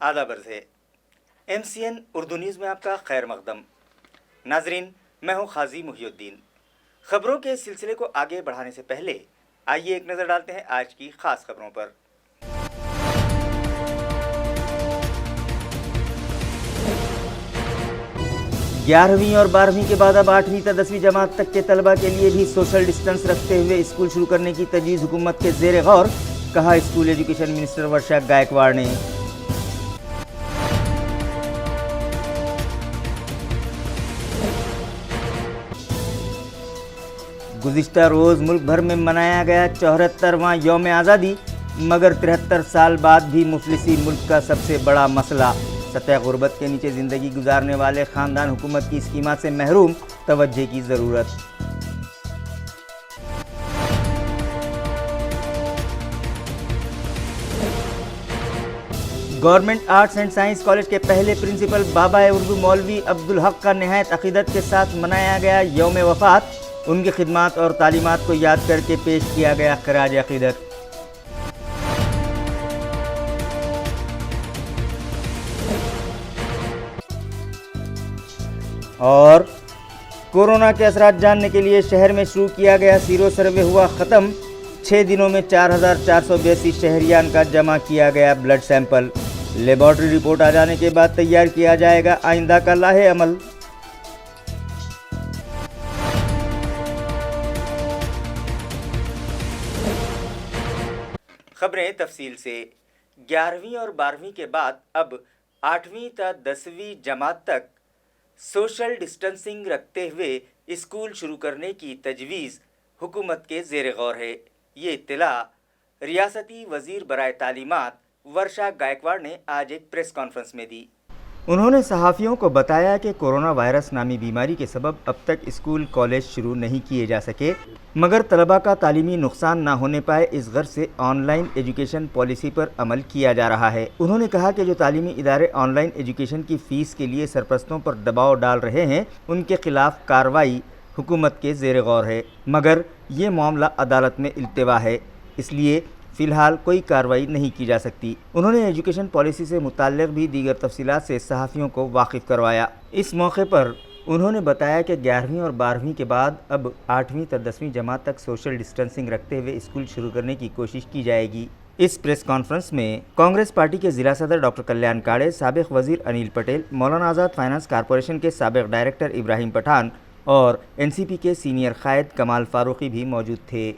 आदाब अर्ज़ है। MCN उर्दू न्यूज़ में आपका खैर मकदम। नाजरीन, मैं हूँ खाजी मुहियुद्दीन। खबरों के सिलसिले को आगे बढ़ाने से पहले आइए एक नज़र डालते हैं आज की ख़ास खबरों पर। ग्यारहवीं और 12वीं के बाद अब 8वीं तक 10वीं जमात तक के तलबा के लिए भी सोशल डिस्टेंस रखते हुए स्कूल शुरू करने की तजवीज़ हुकूमत के ज़ेर गौर, कहा स्कूल एजुकेशन मिनिस्टर वर्षा गायकवाड़ ने। गुज़िश्ता रोज़ मुल्क भर में मनाया गया 74वां यौम आज़ादी, मगर 73 साल बाद भी मुफलिसी मुल्क का सबसे बड़ा मसला। सतह गुर्बत के नीचे ज़िंदगी गुजारने वाले ख़ानदान हुकूमत की स्कीमात से महरूम, तवज्जो की ज़रूरत। Government arts and science college के पहले प्रिंसिपल बाबा उर्दू मौलवी अब्दुल हक का नहायत अक़ीदत के साथ मनाया गया यौम वफ़ात। उनकी खिदमात और तालीमात को याद करके पेश किया गया ख़राज अक़ीदत। और कोरोना के असरात जानने के लिए शहर में शुरू किया गया सीरो सर्वे हुआ ख़त्म। 6 दिनों में 4482 शहरियान का जमा किया गया ब्लड सैंपल। लेबॉर्ट्री रिपोर्ट आ जाने के बाद तैयार किया जाएगा आइंदा का लाहे अमल। खबरें तफसील से। 11वीं और 12वीं के बाद अब 8वीं तक 10वीं जमात तक सोशल डिस्टेंसिंग रखते हुए स्कूल शुरू करने की तजवीज़ हुकूमत के ज़ेर गौर है। ये इत्तला रियासती वज़ीर बराए तालीमात वर्षा गायकवाड़ ने आज एक प्रेस कॉन्फ्रेंस में दी। उन्होंने सहाफ़ियों को बताया कि कोरोना वायरस नामी बीमारी के सबब अब तक स्कूल कॉलेज शुरू नहीं किए जा सके, मगर तलबा का तालीमी नुकसान ना होने पाए, इस गर्ज से ऑनलाइन एजुकेशन पॉलिसी पर अमल किया जा रहा है। उन्होंने कहा कि जो तालीमी इदारे ऑनलाइन एजुकेशन की फ़ीस के लिए सरपरस्तों पर दबाव डाल रहे हैं, उनके खिलाफ कार्रवाई हुकूमत के ज़ेर गौर है, मगर ये मामला अदालत में इल्तिवा है, इसलिए फ़िलहाल कोई कार्रवाई नहीं की जा सकती। उन्होंने एजुकेशन पॉलिसी से मुताल्लिक़ भी दीगर तफसीलात से सहाफ़ियों को वाकिफ़ करवाया। इस मौके पर उन्होंने बताया कि 11वीं और 12वीं के बाद अब 8वीं तक 10वीं जमात तक सोशल डिस्टेंसिंग रखते हुए स्कूल शुरू करने की कोशिश की जाएगी। इस प्रेस कॉन्फ्रेंस में कांग्रेस पार्टी के ज़िला सदर डॉक्टर कल्याण काड़े, साबिक़ वज़ीर अनिल पटेल, मौलाना आज़ाद फाइनेंस कॉरपोरेशन के साबिक़ डायरेक्टर इब्राहिम पठान और NCP के सीनियर कायद कमाल फारूकी भी मौजूद थे।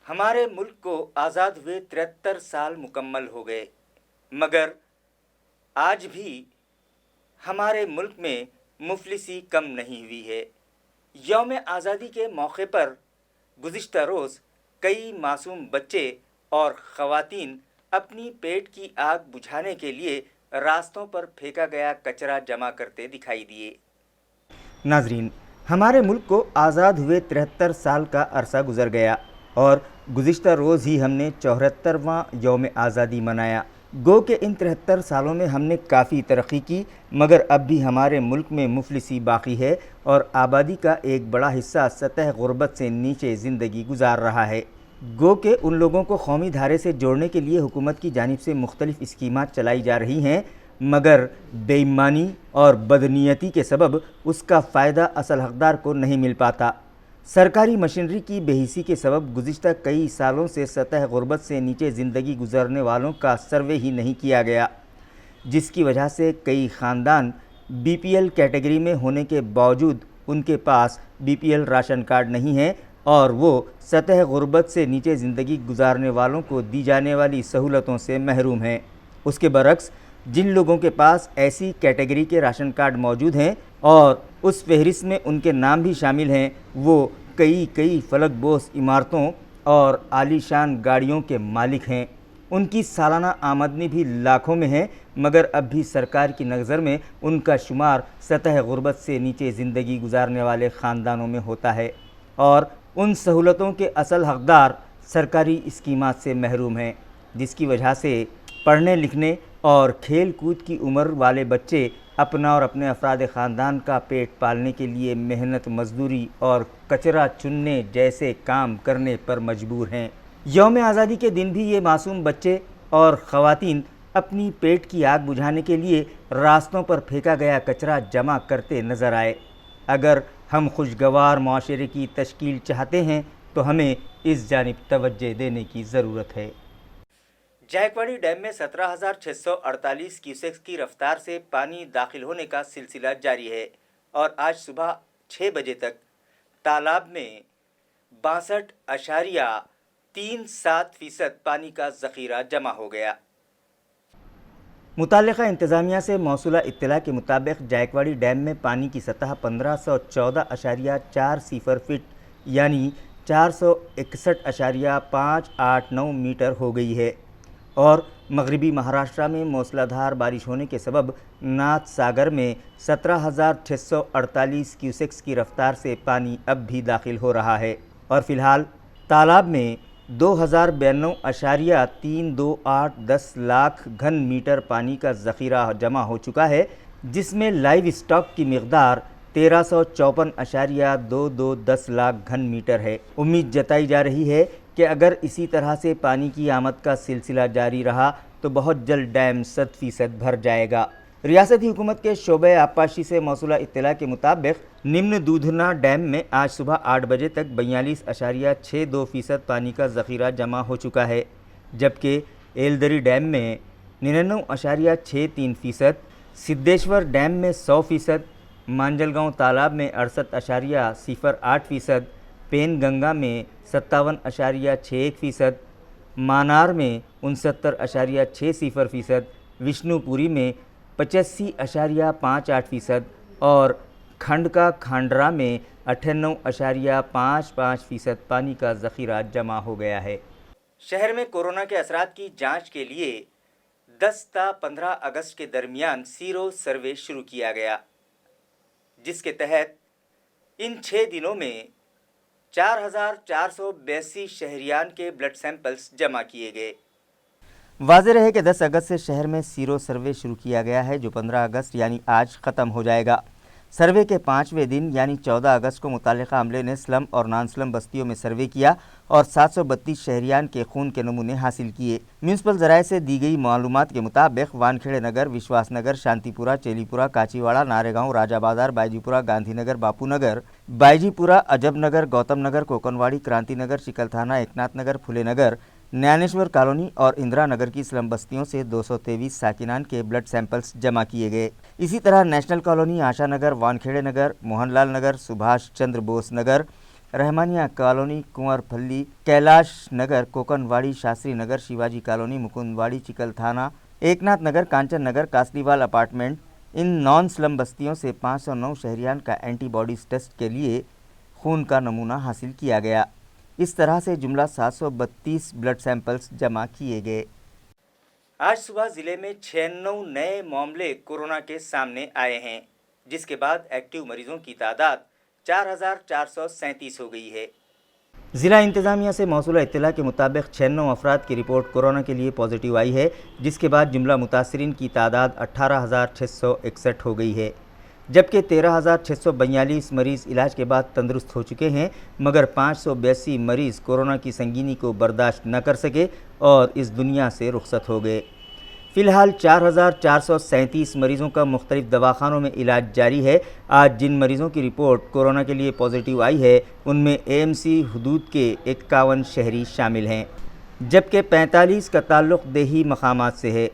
हमारे मुल्क को آزاد ہوئے 73 سال مکمل ہو گئے، مگر آج بھی ہمارے ملک میں مفلسی کم نہیں ہوئی ہے۔ یوم آزادی کے موقع پر گزشتہ روز کئی معصوم بچے اور خواتین اپنی پیٹ کی آگ بجھانے کے لیے راستوں پر پھینکا گیا کچرا جمع کرتے دکھائی دیے۔ ناظرین، ہمارے ملک کو آزاد ہوئے 73 سال کا عرصہ گزر گیا اور گزشتہ روز ہی ہم نے 74واں یوم آزادی منایا۔ گو کہ ان 73 سالوں میں ہم نے کافی ترقی کی، مگر اب بھی ہمارے ملک میں مفلسی باقی ہے اور آبادی کا ایک بڑا حصہ سطح غربت سے نیچے زندگی گزار رہا ہے۔ گو کہ ان لوگوں کو قومی دھارے سے جوڑنے کے لیے حکومت کی جانب سے مختلف اسکیمات چلائی جا رہی ہیں، مگر بے ایمانی اور بدنیتی کے سبب اس کا فائدہ اصل حقدار کو نہیں مل پاتا۔ سرکاری مشینری کی بے حسی کے سبب گزشتہ کئی سالوں سے سطح غربت سے نیچے زندگی گزارنے والوں کا سروے ہی نہیں کیا گیا، جس کی وجہ سے کئی خاندان بی پی ایل کیٹیگری میں ہونے کے باوجود ان کے پاس B P L ration card نہیں ہے اور وہ سطح غربت سے نیچے زندگی گزارنے والوں کو دی جانے والی سہولتوں سے محروم ہیں۔ اس کے برعکس جن لوگوں کے پاس ایسی کیٹیگری کے راشن کارڈ موجود ہیں اور اس فہرست میں ان کے نام بھی شامل ہیں، وہ کئی فلک بوس عمارتوں اور عالی شان گاڑیوں کے مالک ہیں۔ ان کی سالانہ آمدنی بھی لاکھوں میں ہے، مگر اب بھی سرکار کی نظر میں ان کا شمار سطح غربت سے نیچے زندگی گزارنے والے خاندانوں میں ہوتا ہے اور ان سہولتوں کے اصل حقدار سرکاری اسکیمات سے محروم ہیں، جس کی وجہ سے پڑھنے لکھنے اور کھیل کود کی عمر والے بچے اپنا اور اپنے افراد خاندان کا پیٹ پالنے کے لیے محنت مزدوری اور کچرا چننے جیسے کام کرنے پر مجبور ہیں۔ یوم آزادی کے دن بھی یہ معصوم بچے اور خواتین اپنی پیٹ کی آگ بجھانے کے لیے راستوں پر پھینکا گیا کچرا جمع کرتے نظر آئے۔ اگر ہم خوشگوار معاشرے کی تشکیل چاہتے ہیں تو ہمیں اس جانب توجہ دینے کی ضرورت ہے۔ جائکواڑی ڈیم میں 17,648 کیوسیک کی رفتار سے پانی داخل ہونے کا سلسلہ جاری ہے اور آج صبح 6 بجے تک تالاب میں 62.37% پانی کا ذخیرہ جمع ہو گیا۔ متعلقہ انتظامیہ سے موصولہ اطلاع کے مطابق جائکواڑی ڈیم میں پانی کی سطح 1514.40 فٹ یعنی 461.589 میٹر ہو گئی ہے اور مغربی مہاراشٹرا میں موسلا دھار بارش ہونے کے سبب ناتھ ساگر میں 17,648 کیوسیکس کی رفتار سے پانی اب بھی داخل ہو رہا ہے اور فی الحال تالاب میں 2092.328 لاکھ گھن میٹر پانی کا ذخیرہ جمع ہو چکا ہے، جس میں لائیو اسٹاک کی مقدار 1354.2210 لاکھ گھن میٹر ہے۔ امید جتائی جا رہی ہے کہ اگر اسی طرح سے پانی کی آمد کا سلسلہ جاری رہا تو بہت جلد ڈیم 100% بھر جائے گا۔ ریاستی حکومت کے شعبہ آبپاشی سے موصولہ اطلاع کے مطابق نمن دودھنا ڈیم میں آج صبح 8 بجے تک 42.62% پانی کا ذخیرہ جمع ہو چکا ہے، جبکہ ایلدری ڈیم میں 99.63%، سدھیشور ڈیم میں 100%، مانجل گاؤں تالاب میں 68.08%، پین گنگا میں 57.61%، مانار میں 69.60%، وشنو پوری میں 85.58% اور کھنڈکا کھانڈرا میں 98.55% پانی کا ذخیرہ جمع ہو گیا ہے۔ شہر میں کورونا کے اثرات کی جانچ کے لیے 10 تا 15 اگست کے درمیان سیرو سروے شروع کیا گیا، جس کے تحت ان 6 دنوں میں 4,482 شہریان کے بلڈ سیمپلز جمع کیے گئے۔ واضح رہے کہ 10 اگست سے شہر میں سیرو سروے شروع کیا گیا ہے، جو 15 اگست یعنی آج ختم ہو جائے گا۔ سروے کے 5ویں دن یعنی 14 اگست کو متعلقہ عملے نے سلم اور نان سلم بستیوں میں سروے کیا اور 732 شہریان کے خون کے نمونے حاصل کیے۔ میونسپل ذرائع سے دی گئی معلومات کے مطابق وانکھیڑے نگر، وشواس نگر، شانتی پورہ، چیلی پورہ، کاچی واڑہ، نارے گاؤں، راجہ بازار، بائیجی پورہ، گاندھی نگر، باپو نگر، بائیجی پورہ، عجب نگر، گوتم نگر، کوکنواڑی، کرانتی نگر، چکل تھانہ، ایکناتھ نگر، پھولے نگر، نیانیشور کالونی اور اندرا نگر کی سلم بستیوں سے 223 ساکنان کے بلڈ سیمپلز جمع کیے گئے۔ اسی طرح نیشنل کالونی، آشا نگر، وانکھیڑے نگر، موہن لال نگر، سبھاش Chandra Bose Nagar, Rahmania colony, Kunwar Phalli, Kailash Nagar, Kokanwadi, Shastri Nagar, Shivaji colony, Mukundwadi, Chikalthana, Eknath Nagar, Kanchan Nagar, Kasliwal apartment, इन नॉन स्लम बस्तियों से 509 शहरियान का एंटीबॉडीज टेस्ट के लिए खून का नमूना हासिल किया गया। इस तरह से जुमला 732 ब्लड सैंपल्स जमा किए गए। आज सुबह जिले में 96 नए मामले कोरोना के सामने आए हैं, जिसके बाद एक्टिव मरीजों की तादाद 4,437 हो गई है। ज़िला इंतज़ामिया से मौसूला इत्तला के मुताबिक 96 अफराद की रिपोर्ट कोरोना के लिए पॉजिटिव आई है, जिसके बाद जुमला मुतासरीन की तादाद 18,661 हो गई है, जबकि 13,642 मरीज़ इलाज के बाद तंदुरुस्त हो चुके हैं, मगर 582 मरीज़ कोरोना की संगीनी को बर्दाश्त न कर सके और इस दुनिया से रुखसत हो गए। फ़िलहाल 4,437 मरीज़ों का मुख्तलिफ दवाखानों में इलाज जारी है। आज जिन मरीज़ों की रिपोर्ट कोरोना के लिए पॉजिटिव आई है, उनमें AMC हदूद के 51 शहरी शामिल हैं, जबकि 45 का ताल्लुक़ देही मकामात से है।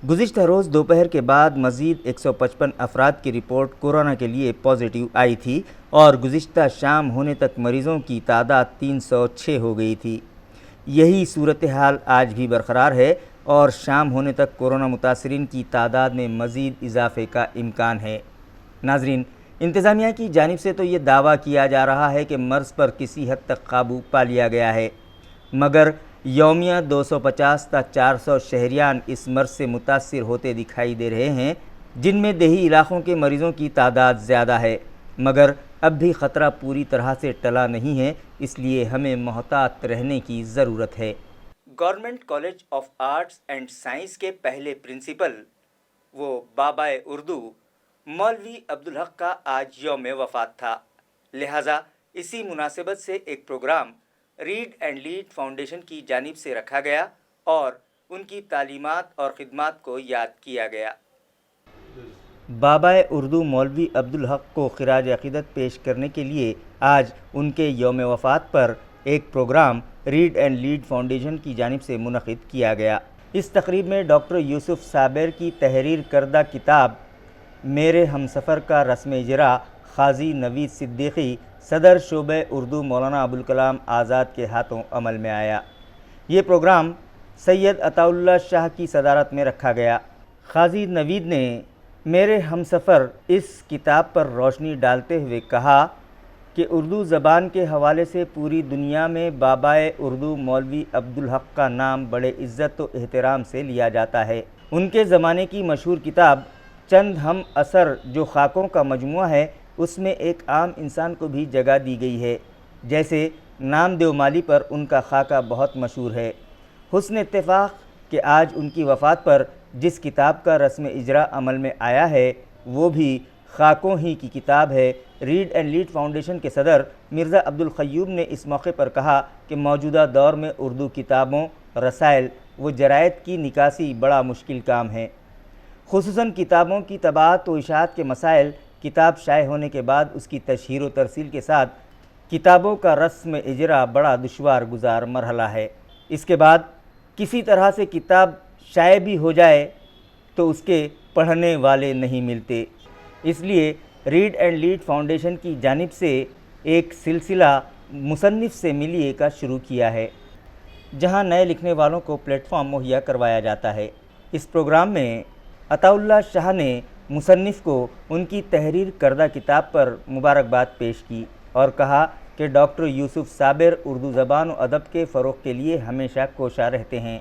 गुज़िश्ता रोज़ दोपहर के बाद मज़ीद 155 अफराद की रिपोर्ट कोरोना के लिए पॉजिटिव आई थी और गुज़िश्ता शाम होने तक मरीज़ों की तादाद 306 हो गई थी। यही सूरत हाल आज भी बरकरार है और शाम होने तक कोरोना मुतासरीन की तादाद में मज़ीद इजाफ़े का इम्कान है। नाज़रीन, इंतज़ामिया की जानिब से तो ये दावा किया जा रहा है कि मर्ज़ पर किसी हद तक काबू पा लिया गया है, मगर यौमिया 250 तक 400 शहरियान इस मर्ज़ से मुतासिर होते दिखाई दे रहे हैं, जिनमें देही इलाक़ों के मरीज़ों की तादाद ज़्यादा है, मगर अब भी ख़तरा पूरी तरह से टला नहीं है, इसलिए हमें मोहतात रहने की ज़रूरत है। Government college of arts and science के पहले प्रिंसिपल वो बाबाए उर्दू मौलवी अब्दुल हक का आज यौम वफ़ात था, लिहाजा इसी मुनासिबत से एक programme Read and Lead Foundation की जानिब से रखा गया और उनकी तालीमात और ख़िदमात को याद किया गया। बाबाए उर्दू मौलवी अब्दुल हक को खिराज अक़ीदत पेश करने के लिए आज उनके यौम वफ़ात पर एक programme Read and Lead Foundation की जानिब से मुनक़िद किया गया। इस तकरीब में डॉक्टर यूसुफ साबिर की तहरीर करदा किताब मेरे हमसफ़र का रस्म इजरा क़ाज़ी नवीद सिद्दीक़ी सदर शोबे उर्दू मौलाना अबुल कलाम आज़ाद के हाथों अमल में आया। ये प्रोग्राम सैयद अताउल्लाह शाह की सदारत में रखा गया। क़ाज़ी नवीद ने मेरे हमसफ़र इस किताब पर रोशनी डालते हुए कहा कि उर्दू ज़बान के हवाले से पूरी दुनिया में बाबाए उर्दू मौलवी अब्दुल हक का नाम बड़े इज़्ज़त व एहतराम से लिया जाता है। उनके ज़माने की मशहूर किताब चंद हम असर जो ख़ाकों का मजमुआ है, उसमें एक आम इंसान को भी जगह दी गई है। जैसे नामदेव माली पर उनका खाका बहुत मशहूर है। हुस्न इत्तेफाक कि आज उनकी वफ़ात पर जिस किताब का रस्म इजरा अमल में आया है, वो भी खाकों ही की किताब है। रीड एंड लीड फाउंडेशन के सदर मिर्ज़ा अब्दुल क़य्यूम ने इस मौके पर कहा कि मौजूदा दौर में उर्दू किताबों, रसाइल व जरायद की निकासी बड़ा मुश्किल काम है। ख़ुसूसन किताबों की तबाअत व इशाअत के मसाइल, किताब शाये होने के बाद उसकी तशहीर व तरसील के साथ किताबों का रस्म इजरा बड़ा दुश्वार गुजार मरहला है। इसके बाद किसी तरह से किताब शाये भी हो जाए तो उसके पढ़ने वाले नहीं मिलते। इसलिए रीड एंड लीड फाउंडेशन की जानिब से एक सिलसिला मुसन्निफ़ से मिलिए का शुरू किया है, जहां नए लिखने वालों को प्लेटफॉर्म मुहैया करवाया जाता है। इस प्रोग्राम में अताउल्लाह शाह ने मुसन्निफ़ को उनकी तहरीर करदा किताब पर मुबारकबाद पेश की और कहा कि डॉक्टर यूसुफ साबिर उर्दू ज़बान व अदब के फ़रोग़ के लिए हमेशा कोशा रहते हैं।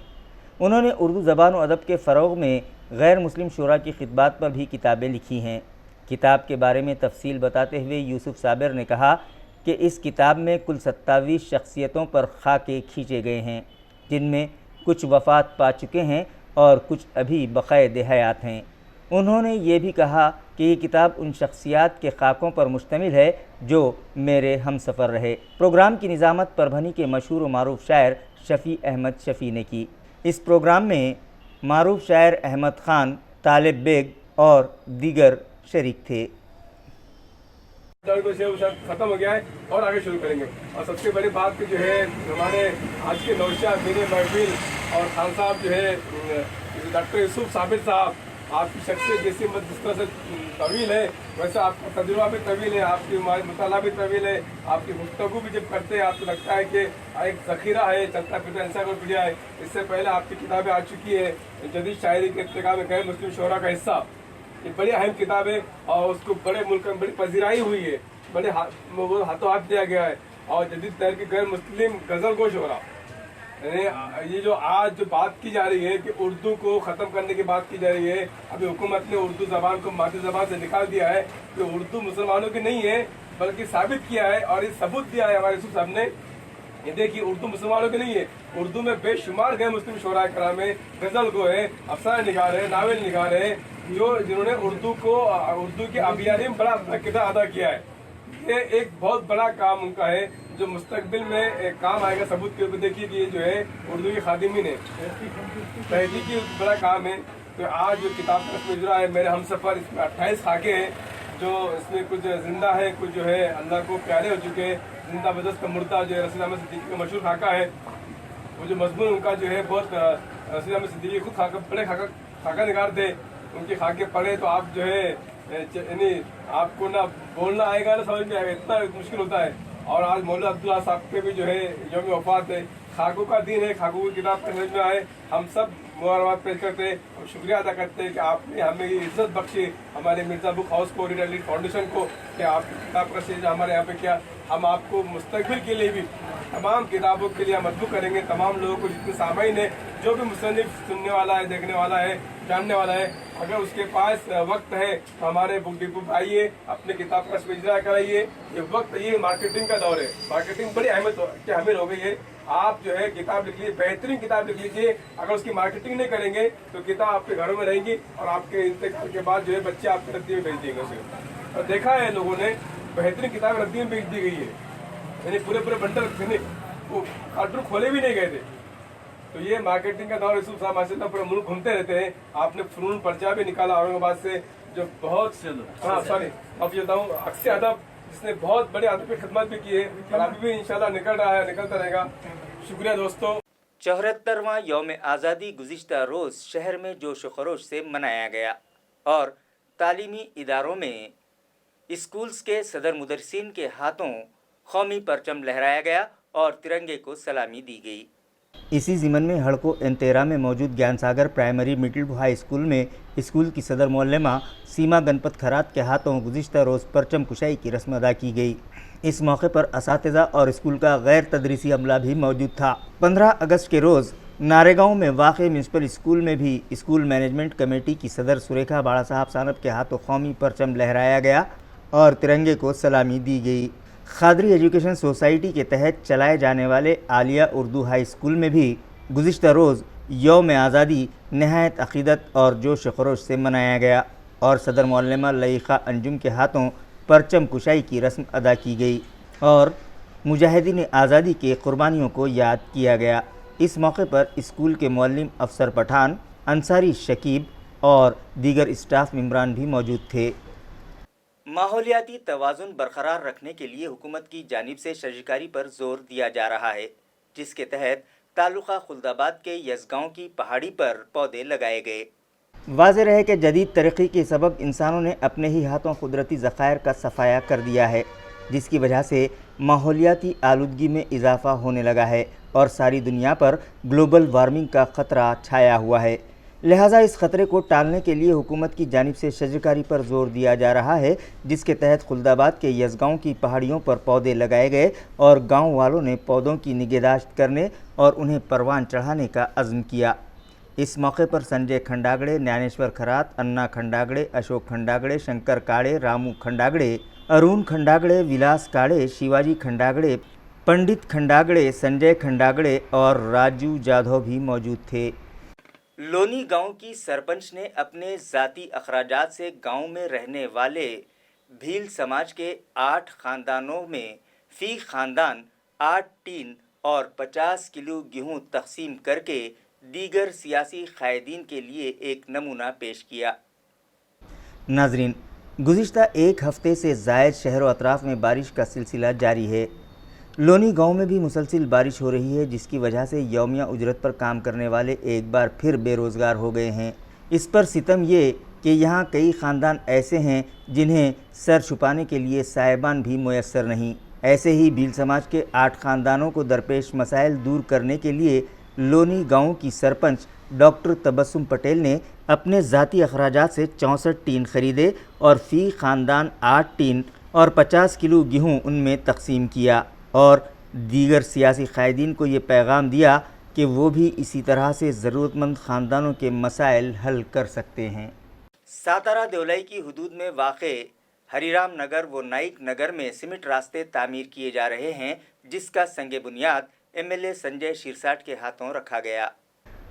उन्होंने उर्दू ज़बान व अदब के फ़रोग़ में गैर मुस्लिम शुरा की खिदमत पर भी किताबें लिखी हैं। किताब के बारे में तफसील बताते हुए यूसुफ साबिर ने कहा कि इस किताब में कुल 27 शख्सियतों पर खाके खींचे गए हैं, जिनमें कुछ वफ़ात पा चुके हैं और कुछ अभी बक़ायद हयात हैं। उन्होंने ये भी कहा कि ये किताब उन शख्सियात के खाकों पर मुश्तमिल है जो मेरे हमसफ़र रहे। प्रोग्राम की निज़ामत परभनी के मशहूर व मारूफ शायर शफ़ी अहमद शफ़ी ने की। इस प्रोग्राम में मारूफ शायर अहमद ख़ान, तालिब बेग और दीगर शरीक थे। खत्म हो गया है और आगे शुरू करेंगे। और सबसे बड़ी बात कि जो है हमारे आज के नौशाद महफिल और खान साहब जो है डॉक्टर यूसुफ साबिर साहब आपकी शख्सियत जैसी मत जिस तरह से तवील है, वैसा आपका तजुर्बा भी तवील है, आपकी मुताला भी तवील है, आपकी गुफ्तगू भी जब करते हैं आपको लगता है कि एक ज़ख़ीरा है, चलता फिरता इंसाइक्लोपीडिया है। इससे पहले आपकी किताबें आ चुकी है, जदीद शायरी के इर्तिका में गैर मुस्लिम शोरा का हिस्सा, ये बड़ी अहम किताब है और उसको बड़े मुल्क में बड़ी पजीराई हुई है, बड़े हाथों हाथ दिया गया है। और जदीद दौर की गैर मुस्लिम गज़ल गोश हो रहा, यानी ये जो आज जो बात की जा रही है कि उर्दू को ख़त्म करने की बात की जा रही है, अभी हुकूमत ने उर्दू ज़बान को मादरी ज़बान से निकाल दिया है कि उर्दू मुसलमानों की नहीं है, बल्कि साबित किया है और ये सबूत दिया है हमारे यूसुफ साहब ने। ये देखिए उर्दू मुसलमानों की नहीं है, उर्दू में बेशुमार गए मुस्लिम शोरा कराम है, गज़ल गो है, अफसाने निगार है, नावल निगार है, जिन्होंने उर्दू की आबियारी में बड़ा किरदार अदा किया है। ये एक बहुत बड़ा काम उनका है जो मुस्तकबिल में काम आएगा। सबूत के ऊपर देखिए कि ये जो है उर्दू की खादिमीन है, तहकीकी बड़ा काम है। तो आज जो किताब का इसमें इजरा है मेरे हम सफ़र, इसमें 28 खाके हैं, जो इसमें कुछ जिंदा है, कुछ जो है अल्लाह को प्यारे हो चुके हैं। जिंदा बदस्त का मुर्दा जो है रसूल अहमद सिद्दीकी का मशहूर खाका है, वो जो मजमून उनका जो है बहुत रसूल अहमद सिद्दीकी खुद बड़े खाका निगार थे, उनके खाके पढ़े तो आप जो है यानी आपको ना बोलना आएगा ना समझ में आएगा, इतना मुश्किल होता है। और आज मौलाना अब्दुल्ला साहब के भी जो है यौम वफात है, खाकों का दिन है, खाकों की किताब का समझ में आए, हम सब मुबारकबाद पेश करते हैं और शुक्रिया अदा करते हैं कि आपने हमें ये इज्जत बख्शी, हमारे मिर्ज़ा बुक हाउस को, रीडर लीड फाउंडेशन को, कि आपकी किताब का शेज हमारे यहाँ पे किया। हम आपको मुस्तकबिल के लिए भी तमाम किताबों के लिए मदबू करेंगे। तमाम लोगों को जितने सामाइन है, जो भी मुसन्निफ सुनने वाला है, देखने वाला है, जानने वाला है, अगर उसके पास वक्त है तो हमारे बुक डिपो पे आइए, अपने किताब का इजरा कराइए। ये वक्त, ये मार्केटिंग का दौर है, मार्केटिंग बड़ी अहमियत हो गई है। आप जो है किताब लिख लीजिए, बेहतरीन किताब लिख लीजिए, अगर उसकी मार्केटिंग नहीं करेंगे तो किताब आपके घरों में रहेंगी और आपके इंतकाल के बाद जो है बच्चे आपके रद्दी में भेज देंगे उसे। और देखा है लोगों ने, बेहतरीन किताब रद्दी में भेज दी गई है, यानी पूरे बंडल वो कार्टून खोले भी नहीं गए थे। तो ये मार्केटिंग का दौर यूसुफ साहब माशाल्लाह पूरे मुल्क घूमते रहते हैं। आपने फनून पर्चा भी निकाला औरंगाबाद से, जो बहुत अक्से अदब, जिसने बहुत बड़े अदब की खिदमत भी की है और अभी भी इंशाल्लाह निकल रहा है, निकलता रहेगा। शुक्रिया दोस्तों। 74वां यौम आज़ादी गुज़िश्ता रोज़ शहर में जोश व खरोश से मनाया गया और तालीमी इदारों में स्कूल्स के सदर मुदर्रिसीन के हाथों कौमी परचम लहराया गया और तिरंगे को सलामी दी गई। इसी ज़िमन में हड़को एंतेरा में मौजूद ज्ञान सागर प्राइमरी मिडिल हाई स्कूल में स्कूल की सदर मौलमा सीमा गणपत खरात के हाथों गुज़िश्ता रोज़ परचम कुशाई की रस्म अदा की गई। इस मौके पर असातिज़ा और स्कूल का गैर तदरीसी अमला भी मौजूद था। 15 अगस्त के रोज़ नारेगांव में वाक़े म्यूनसिपल स्कूल में भी स्कूल मैनेजमेंट कमेटी की सदर सुरेखा बाड़ा साहब सानब के हाथों कौमी परचम लहराया गया और तिरंगे को सलामी दी गई। खादरी एजुकेशन सोसाइटी के तहत चलाए जाने वाले आलिया उर्दू हाई स्कूल में भी गुज़िश्ता रोज़ यौम आज़ादी नहायत अक़ीदत और जोश खरोश से मनाया गया और सदर मौलमा लईक़ा अंजुम के हाथों परचम कुशाई की रस्म अदा की गई और मुजाहिदीन आज़ादी के क़ुरबानियों को याद किया गया। इस मौके पर स्कूल के मौल्लिम अफसर पठान, अंसारी शकीब और दीगर स्टाफ मेंबरान भी मौजूद थे। माहौलियाती तवाज़ुन बरकरार रखने के लिए हुकूमत की जानिब से शजरकारी पर जोर दिया जा रहा है, जिसके तहत तालुका खुल्दाबाद के यज़गांव की पहाड़ी पर पौधे लगाए गए। वाज़ेह रहे कि जदीद तरक्की के सबब इंसानों ने अपने ही हाथों कुदरती ज़खायर का सफाया कर दिया है, जिसकी वजह से माहौलियाती आलूदगी में इजाफ़ा होने लगा है और सारी दुनिया पर ग्लोबल वार्मिंग का ख़तरा छाया हुआ है। लिहाजा इस ख़तरे को टालने के लिए हुकूमत की जानिब से शजरकारी पर जोर दिया जा रहा है, जिसके तहत खुल्दाबाद के यज़गांव की पहाड़ियों पर पौधे लगाए गए और गांव वालों ने पौधों की निगहदाश्त करने और उन्हें परवान चढ़ाने का अज़्म किया। इस मौके पर संजय खंडागड़े, ज्ञानेश्वर खरात, अन्ना खंडागड़े, अशोक खंडागड़े, शंकर काड़े, रामू खंडागड़े, अरुण खंडागड़े, विलास काड़े, शिवाजी खंडागड़े, पंडित खंडागड़े, संजय खंडागड़े और राजू जाधव भी मौजूद थे। लोनी गांव की सरपंच ने अपने ज़ाती अखराजात से गांव में रहने वाले भील समाज के 8 ख़ानदानों में फ़ी ख़ानदान 8 टीन और 50 किलो गेहूं तकसीम करके दीगर सियासी क़ायदीन के लिए एक नमूना पेश किया। नाज़रीन, गुज़िश्ता एक हफ़्ते से ज़ायद शहर व अतराफ़ में बारिश का सिलसिला जारी है। लोनी गांव में भी मुसलसिल बारिश हो रही है, जिसकी वजह से यौमिया उजरत पर काम करने वाले एक बार फिर बेरोज़गार हो गए हैं। اس پر ستم یہ کہ یہاں کئی خاندان ایسے ہیں جنہیں سر چھپانے کے لیے سائبان بھی میسر نہیں۔ ایسے ہی بھیل سماج کے 8 خاندانوں کو درپیش مسائل دور کرنے کے لیے لونی گاؤں کی سرپنچ ڈاکٹر تبسم پٹیل نے اپنے ذاتی اخراجات سے 64 ٹین خریدے اور فی خاندان 8 ٹین اور 50 کلو گیہوں ان میں تقسیم کیا، اور دیگر سیاسی قائدین کو یہ پیغام دیا کہ وہ بھی اسی طرح سے ضرورت مند خاندانوں کے مسائل حل کر سکتے ہیں۔ ساتارہ دیولائی کی حدود میں واقع ہری رام نگر و نائک نگر میں سیمنٹ راستے تعمیر کیے جا رہے ہیں، جس کا سنگ بنیاد MLA سنجے شیرساٹ کے ہاتھوں رکھا گیا۔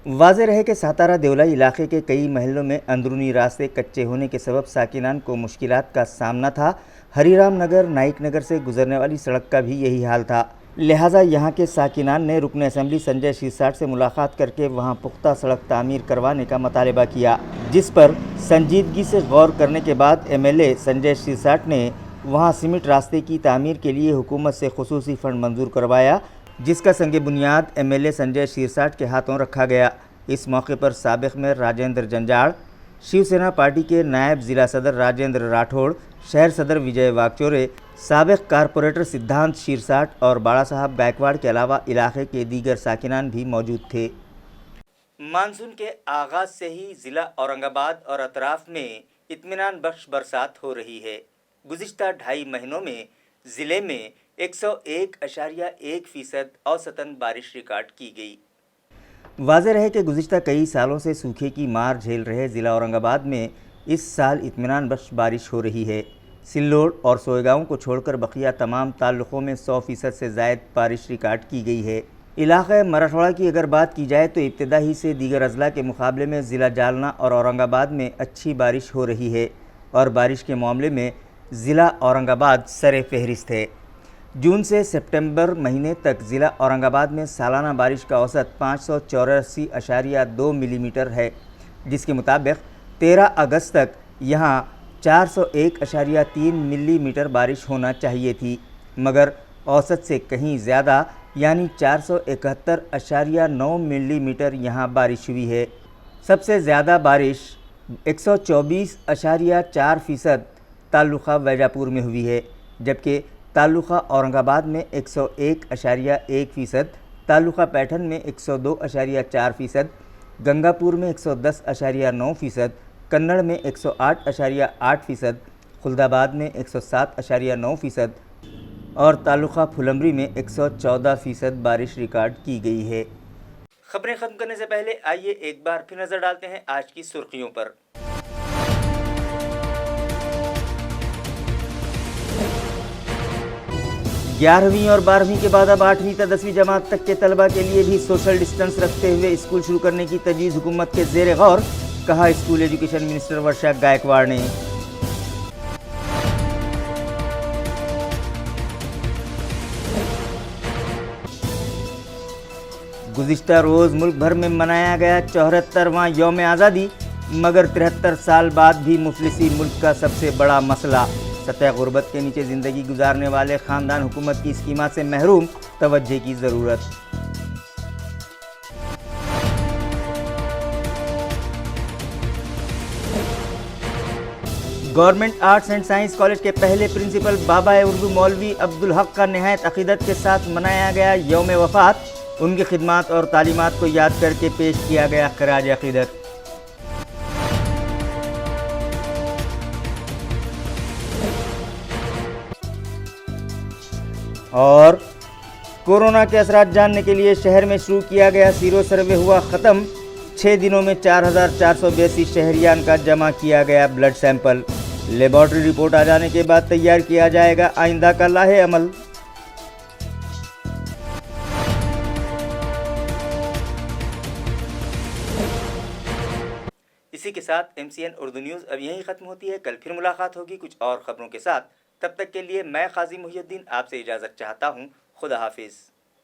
واضح رہے کہ ساتارہ دیولائی علاقے کے کئی محلوں میں اندرونی راستے کچے ہونے کے سبب ساکنان کو مشکلات کا سامنا تھا۔ ہری رام نگر نائک نگر سے گزرنے والی سڑک کا بھی یہی حال تھا، لہٰذا یہاں کے ساکنان نے رکن اسمبلی سنجے شیرساٹ سے ملاقات کر کے وہاں پختہ سڑک تعمیر کروانے کا مطالبہ کیا، جس پر سنجیدگی سے غور کرنے کے بعد MLA سنجے شیرساٹ نے وہاں سیمنٹ راستے کی تعمیر کے لیے حکومت سے خصوصی فنڈ منظور کروایا، جس کا سنگ بنیاد MLA سنجے شیرساٹ کے ہاتھوں رکھا گیا۔ اس موقع پر سابق میئر راجندر جنجاڑ، شیو سینا پارٹی کے نائب ضلع صدر راجندر راٹھوڑ، شہر صدر وجے واگچورے، سابق کارپوریٹر سدھانت شیرساٹ اور باڑا صاحب گائیکواڑ کے علاوہ علاقے کے دیگر ساکنان بھی موجود تھے۔ مانسون کے آغاز سے ہی ضلع اورنگ آباد اور اطراف میں اطمینان بخش برسات ہو رہی ہے۔ گزشتہ 2.5 مہینوں میں ضلع میں 101.1% اوسطاً بارش ریکارڈ کی گئی۔ واضح رہے کہ گزشتہ کئی سالوں سے سوکھے کی مار جھیل رہے ضلع اورنگ آباد میں اس سال اطمینان بخش بارش ہو رہی ہے۔ سلوڑ اور سوئے گاؤں کو چھوڑ کر بقیہ تمام تعلقوں میں 100% سے زائد بارش ریکارڈ کی گئی ہے۔ علاقہ مراٹھواڑہ کی اگر بات کی جائے تو ابتدا ہی سے دیگر اضلاع کے مقابلے میں ضلع جالنا اور اورنگ آباد میں اچھی بارش ہو رہی ہے، اور بارش کے معاملے میں ضلع اورنگ آباد سر فہرست ہے۔ جون سے سپٹمبر مہینے تک ضلع اورنگ آباد میں سالانہ بارش کا اوسط 584.2 ملی میٹر ہے، جس کے مطابق 13 اگست تک یہاں 401.3 ملی میٹر بارش ہونا چاہیے تھی، مگر اوسط سے کہیں زیادہ یعنی 471.9 ملی میٹر یہاں بارش ہوئی ہے۔ سب سے زیادہ بارش 124.4% تعلقہ ویجاپور میں ہوئی ہے، جبکہ تعلقہ اورنگ آباد میں 101.1%، تعلقہ پیٹھن میں 102.4%، گنگاپور میں 110.9%، کنڑ میں 108.8%، خلد آباد میں 107.9% اور تعلقہ پھلمبری میں 114% بارش ریکارڈ کی گئی ہے۔ خبریں ختم کرنے سے پہلے آئیے ایک بار پھر نظر ڈالتے ہیں آج کی سرخیوں پر۔ 11ویں اور 12ویں کے بعد اب 8ویں تا 10ویں جماعت تک کے طلبہ کے لیے بھی سوشل ڈسٹنس رکھتے ہوئے اسکول شروع کرنے کی تجویز حکومت کے زیر غور، کہا school education minister Varsha Gaekwad نے۔ گزشتہ روز ملک بھر میں منایا گیا 74واں یوم آزادی، مگر 73 سال بعد بھی مفلسی ملک کا سب سے بڑا مسئلہ، سطح غربت کے نیچے زندگی گزارنے والے خاندان حکومت کی اسکیمات سے محروم، توجہ کی ضرورت۔ Government arts and science college کے پہلے پرنسپل بابا اردو مولوی عبدالحق کا نہایت عقیدت کے ساتھ منایا گیا یوم وفات، ان کی خدمات اور تعلیمات کو یاد کر کے پیش کیا گیا خراج عقیدت۔ اور کورونا کے اثرات جاننے کے لیے شہر میں شروع کیا گیا سیرو سروے ہوا ختم، 6 دنوں میں 4482 شہریان کا جمع کیا گیا بلڈ سیمپل، لیبارٹری رپورٹ آ جانے کے بعد تیار کیا جائے گا آئندہ کا لاہے عمل۔ اسی کے ساتھ MCN اردو نیوز اب یہیں ختم ہوتی ہے۔ کل پھر ملاقات ہوگی کچھ اور خبروں کے ساتھ، تب تک کے لیے میں قاضی محی الدین آپ سے اجازت چاہتا ہوں۔ خدا حافظ۔